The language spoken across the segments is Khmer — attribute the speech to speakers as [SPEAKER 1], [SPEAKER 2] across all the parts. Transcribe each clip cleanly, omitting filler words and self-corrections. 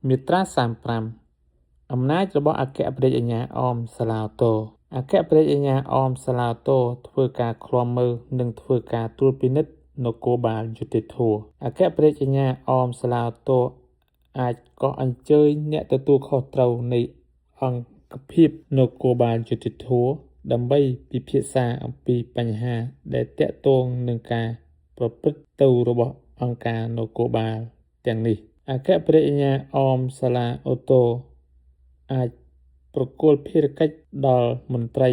[SPEAKER 1] មាត្រា35អំណាចរបស់អគ្គព្រះរាជអាជ្ញាអមសាឡាវតូអគ្គព្រះរាជអាជ្ញាអមសាឡាវតូធ្វើការឃ្លាំមើលនិងធ្វើការត្រួតពិនិត្យនគរបាលយុត្តិធម៌អគ្គព្រះរាជអាជ្ញាអមសាឡាវតូអាចកោះអញ្ជើញអ្នកទទួលខុសត្រូវនៃអង្គភាពនគរបាលយុត្តិធម៌ដើម្បីពិភាក្សាអំពីបញ្ហាដែលទាក់ទងនឹងការប្រព្រឹត្តទៅរបស់អង្គការនគរបាលទាំងនេះអគ្គព្រះរាជអាជ្ញាអមសាឡាអូតូអាចប្រគល់ភារកិច្ចដល់មន្ត្រី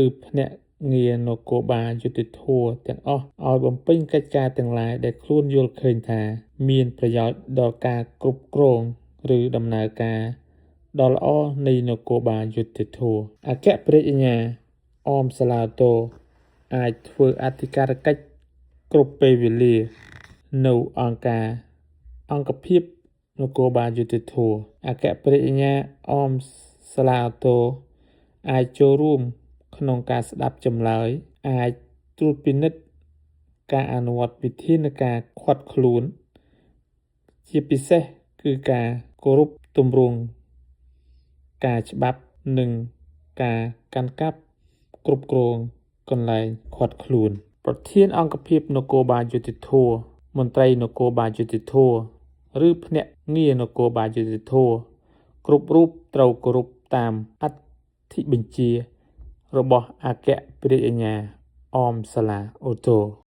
[SPEAKER 1] ឬភ្នាក់ងារនគរបាលយុត្តិធម៌ទាំងអស់ឲ្យបំពេញកិច្ចការទាំងឡាយដែលខ្លួនយល់ឃើញថាមានប្រយោជន៍ដល់ការគ្រប់គ្រងឬដំណើរការដ៏ល្អនៃនគរបាលយុត្តិធម៌អគ្គព្រះរាជអាជ្ញាអមសាឡាវតូអាចធ្វើអធិការកិច្ចគ្រប់ពេលវេលានៅអង្គភាពនគរបាលយុត្តិធម៌អគ្គព្រះរាជអាជ្ញាអមសាឡាវតូអាចចូលរួមក្នុងការស្ដាប់ចម្លើយអាចត្រួតពិនិត្យការអនុវត្តវិធានការឃាត់ខ្លួនជាពិសេសគឺការគោរពទម្រង់ការច្បាប់និងការកាន់កាប់គ្រប់គ្រងកន្លែងឃាត់ខ្លួនប្រធានអង្គភាពនគរបាលយុត្តិធម៌មន្ត្រីនគរបាលយុត្តិធម៌ឬភ្នាក់ងារនគរបាលយុត្តិធម៌គ្រប់រូបត្រូវគោរពតាមអធិបញ្ជារបស់អគ្គព្រះរាជអាជ្ញាអមសាឡាអូតូ